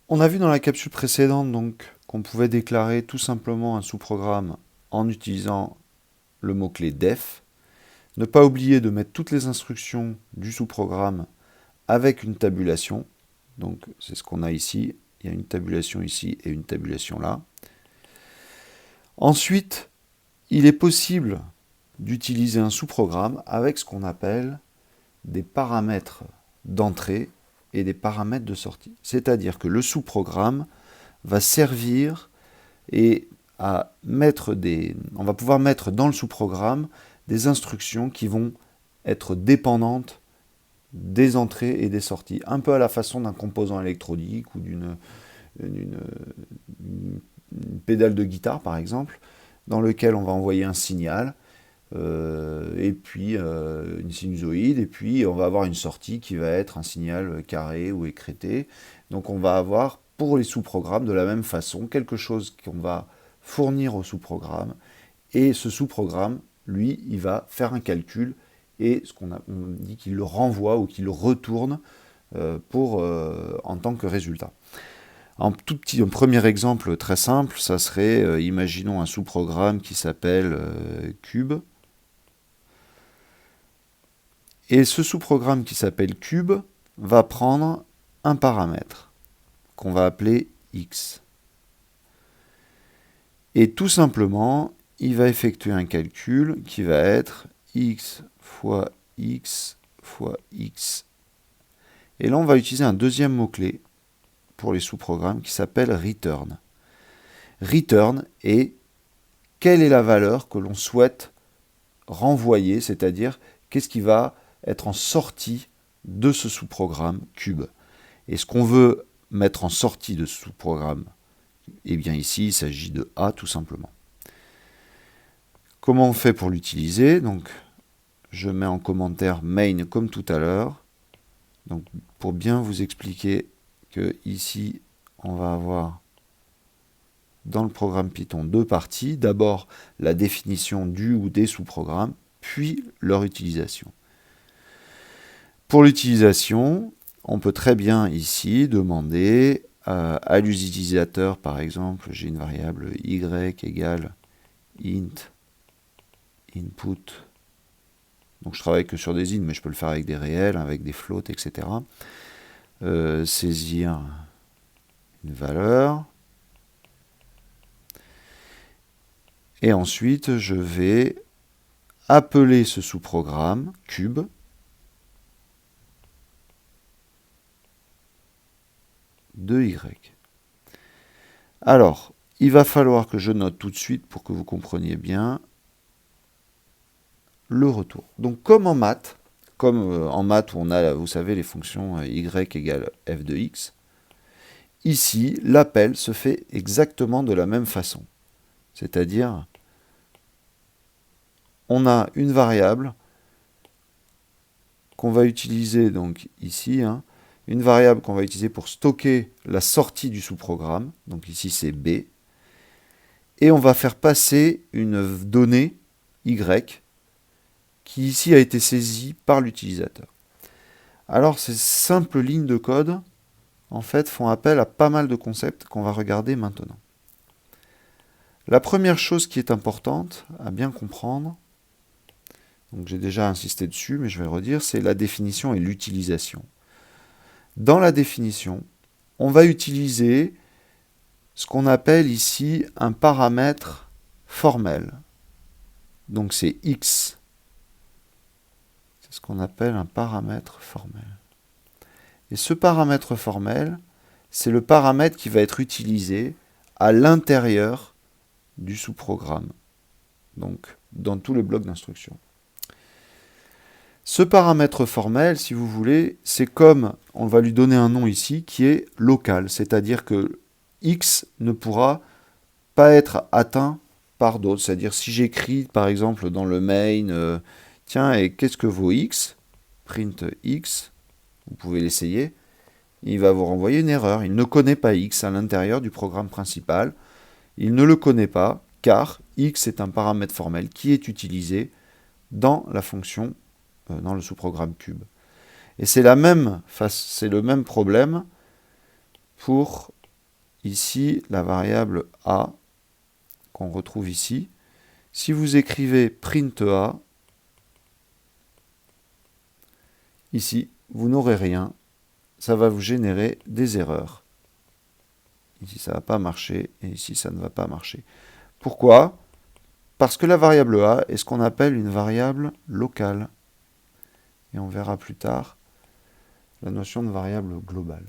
On a vu dans la capsule précédente donc qu'on pouvait déclarer tout simplement un sous-programme en utilisant le mot-clé def. Ne pas oublier de mettre toutes les instructions du sous-programme avec une tabulation. Donc c'est ce qu'on a ici. Il y a une tabulation ici et une tabulation là. Ensuite, il est possible d'utiliser un sous-programme avec ce qu'on appelle des paramètres d'entrée et des paramètres de sortie. C'est-à-dire que le sous-programme va servir et on va pouvoir mettre dans le sous-programme des instructions qui vont être dépendantes des entrées et des sorties, un peu à la façon d'un composant électronique ou d'une pédale de guitare par exemple, dans lequel on va envoyer un signal, et puis une sinusoïde, et puis on va avoir une sortie qui va être un signal carré ou écrété. Donc on va avoir pour les sous-programmes de la même façon quelque chose qu'on va fournir au sous-programme, et ce sous-programme, lui, il va faire un calcul, et on dit qu'il le renvoie ou qu'il le retourne en tant que résultat. Un premier exemple très simple, ça serait, imaginons un sous-programme qui s'appelle cube. Et ce sous-programme qui s'appelle cube va prendre un paramètre qu'on va appeler x. Et tout simplement, il va effectuer un calcul qui va être x fois x fois x. Et là, on va utiliser un deuxième mot-clé pour les sous-programmes qui s'appelle return. Return est quelle est la valeur que l'on souhaite renvoyer, c'est-à-dire qu'est-ce qui va être en sortie de ce sous-programme cube. Et ce qu'on veut mettre en sortie de ce sous-programme, eh bien ici, il s'agit de A tout simplement. Comment on fait pour l'utiliser? Donc, je mets en commentaire main comme tout à l'heure. Donc, pour bien vous expliquer que ici, on va avoir dans le programme Python deux parties. D'abord, la définition du ou des sous-programmes, puis leur utilisation. Pour l'utilisation, on peut très bien ici demander à l'utilisateur, par exemple, j'ai une variable y égale int input. Donc je travaille que sur des int, mais je peux le faire avec des réels, avec des floats, etc. Saisir une valeur. Et ensuite, je vais appeler ce sous-programme cube de y. Alors, il va falloir que je note tout de suite pour que vous compreniez bien le retour. Donc comme en maths où on a, vous savez, les fonctions y égale f de x, ici, l'appel se fait exactement de la même façon. C'est-à-dire, on a une variable qu'on va utiliser donc ici, une variable qu'on va utiliser pour stocker la sortie du sous-programme, donc ici c'est b, et on va faire passer une donnée y qui ici a été saisie par l'utilisateur. Alors ces simples lignes de code, en fait, font appel à pas mal de concepts qu'on va regarder maintenant. La première chose qui est importante à bien comprendre, donc j'ai déjà insisté dessus, mais je vais le redire, c'est la définition et l'utilisation. Dans la définition, on va utiliser ce qu'on appelle ici un paramètre formel. Donc c'est x. C'est ce qu'on appelle un paramètre formel. Et ce paramètre formel, c'est le paramètre qui va être utilisé à l'intérieur du sous-programme, donc dans tout le bloc d'instruction. Ce paramètre formel, si vous voulez, c'est comme, on va lui donner un nom ici, qui est local, c'est-à-dire que x ne pourra pas être atteint par d'autres. C'est-à-dire si j'écris par exemple dans le main, tiens, et qu'est-ce que vaut x? Print x, vous pouvez l'essayer, il va vous renvoyer une erreur. Il ne connaît pas x à l'intérieur du programme principal. Il ne le connaît pas car x est un paramètre formel qui est utilisé dans la fonction, dans le sous-programme cube. Et c'est le même problème pour ici la variable a qu'on retrouve ici. Si vous écrivez print a, ici, vous n'aurez rien. Ça va vous générer des erreurs. Ici, ça ne va pas marcher, et ici, ça ne va pas marcher. Pourquoi? Parce que la variable a est ce qu'on appelle une variable locale. Et on verra plus tard la notion de variable globale.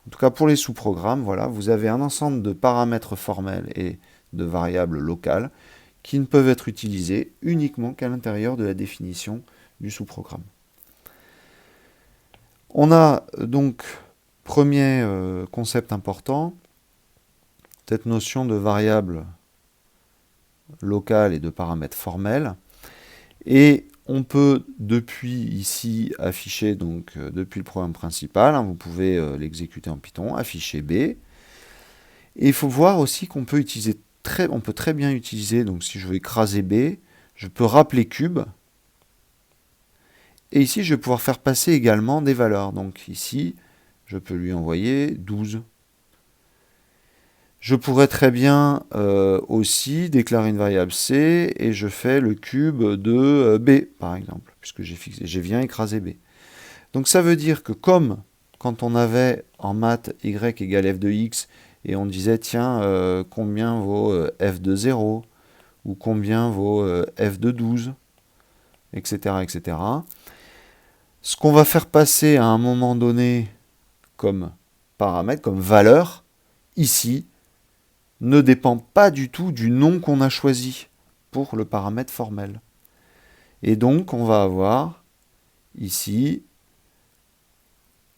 En tout cas, pour les sous-programmes, voilà, vous avez un ensemble de paramètres formels et de variables locales qui ne peuvent être utilisés uniquement qu'à l'intérieur de la définition du sous-programme. On a donc, premier concept important, cette notion de variable locale et de paramètres formels. Et on peut depuis ici afficher, donc depuis le programme principal, vous pouvez l'exécuter en Python, afficher B. Et il faut voir aussi qu'on peut utiliser on peut très bien utiliser, donc si je veux écraser B, je peux rappeler cube. Et ici, je vais pouvoir faire passer également des valeurs. Donc ici, je peux lui envoyer 12. Je pourrais très bien aussi déclarer une variable C et je fais le cube de B, par exemple, puisque j'ai bien écrasé B. Donc ça veut dire que comme quand on avait en maths y égale f de x, et on disait, tiens, combien vaut f de 0, ou combien vaut f de 12, etc., etc. Ce qu'on va faire passer à un moment donné comme paramètre, comme valeur, ici, ne dépend pas du tout du nom qu'on a choisi pour le paramètre formel. Et donc, on va avoir ici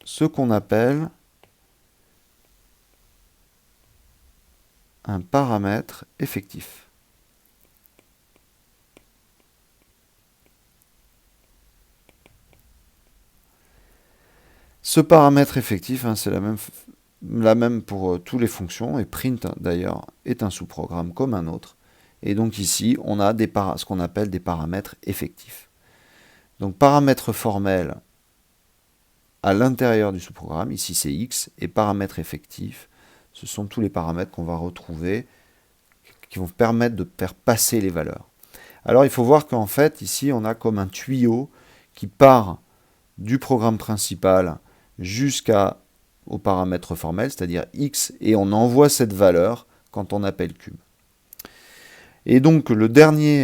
ce qu'on appelle un paramètre effectif. Ce paramètre effectif, c'est la même pour toutes les fonctions, et print d'ailleurs est un sous-programme comme un autre. Et donc ici, on a ce qu'on appelle des paramètres effectifs. Donc paramètre formel à l'intérieur du sous-programme, ici c'est x, et paramètre effectif, ce sont tous les paramètres qu'on va retrouver, qui vont permettre de faire passer les valeurs. Alors il faut voir qu'en fait, ici, on a comme un tuyau qui part du programme principal jusqu'au paramètre formel, c'est-à-dire x, et on envoie cette valeur quand on appelle cube. Et donc le dernier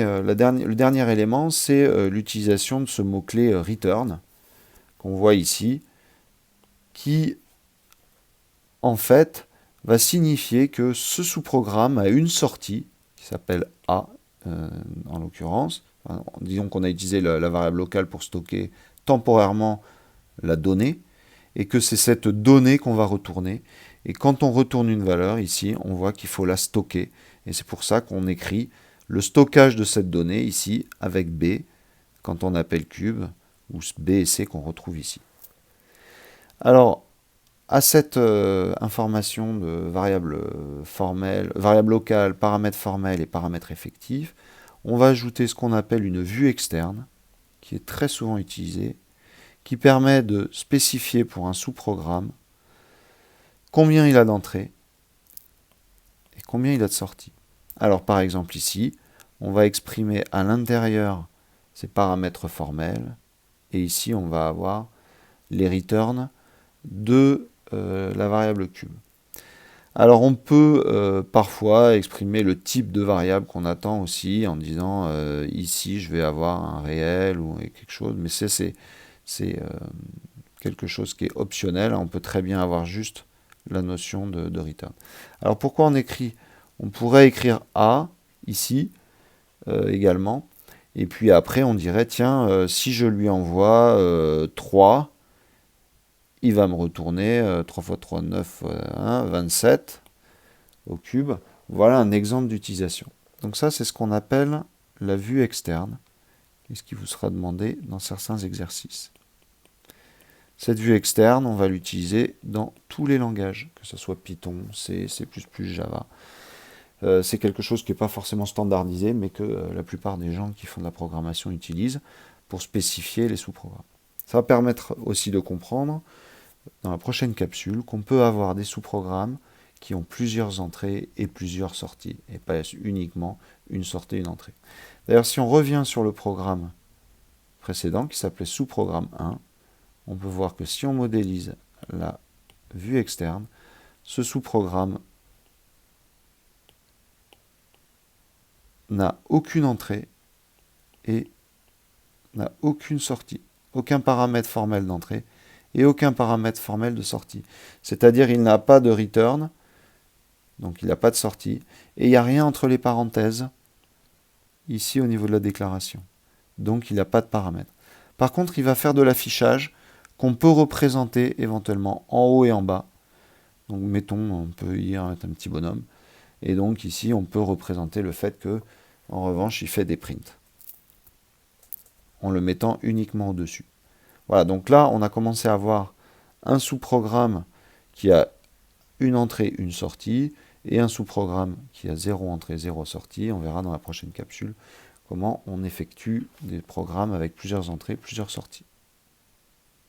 élément, c'est l'utilisation de ce mot-clé return, qu'on voit ici, qui en fait va signifier que ce sous-programme a une sortie, qui s'appelle A, en l'occurrence. Disons qu'on a utilisé la variable locale pour stocker temporairement la donnée, et que c'est cette donnée qu'on va retourner. Et quand on retourne une valeur, ici, on voit qu'il faut la stocker. Et c'est pour ça qu'on écrit le stockage de cette donnée, ici, avec B, quand on appelle cube, ou B et C qu'on retrouve ici. Alors, à cette information de variable locale, paramètre formel et paramètre effectif, on va ajouter ce qu'on appelle une vue externe, qui est très souvent utilisée, qui permet de spécifier pour un sous-programme combien il a d'entrées et combien il a de sorties. Alors par exemple ici, on va exprimer à l'intérieur ces paramètres formels, et ici on va avoir les returns de la variable cube. Alors on peut parfois exprimer le type de variable qu'on attend aussi en disant ici je vais avoir un réel ou quelque chose, mais c'est quelque chose qui est optionnel. On peut très bien avoir juste la notion de return. Alors pourquoi on écrit? On pourrait écrire A ici également, et puis après on dirait tiens si je lui envoie 3, il va me retourner 3 x 3, 9, 1, 27 au cube. Voilà un exemple d'utilisation. Donc ça, c'est ce qu'on appelle la vue externe, et ce qui vous sera demandé dans certains exercices. Cette vue externe, on va l'utiliser dans tous les langages, que ce soit Python, C, C++, Java. C'est quelque chose qui n'est pas forcément standardisé, mais que la plupart des gens qui font de la programmation utilisent pour spécifier les sous-programmes. Ça va permettre aussi de comprendre dans la prochaine capsule qu'on peut avoir des sous-programmes qui ont plusieurs entrées et plusieurs sorties, et pas uniquement une sortie et une entrée. D'ailleurs, si on revient sur le programme précédent, qui s'appelait sous-programme 1, on peut voir que si on modélise la vue externe, ce sous-programme n'a aucune entrée et n'a aucune sortie, aucun paramètre formel d'entrée et aucun paramètre formel de sortie. C'est-à-dire il n'a pas de return, donc il n'a pas de sortie, et il n'y a rien entre les parenthèses, ici au niveau de la déclaration. Donc il n'a pas de paramètres. Par contre, il va faire de l'affichage qu'on peut représenter éventuellement en haut et en bas. Donc mettons, on peut y mettre un petit bonhomme. Et donc ici, on peut représenter le fait que, en revanche, il fait des prints. En le mettant uniquement au-dessus. Voilà, donc là, on a commencé à avoir un sous-programme qui a une entrée, une sortie, et un sous-programme qui a 0 entrée, 0 sortie. On verra dans la prochaine capsule comment on effectue des programmes avec plusieurs entrées, plusieurs sorties.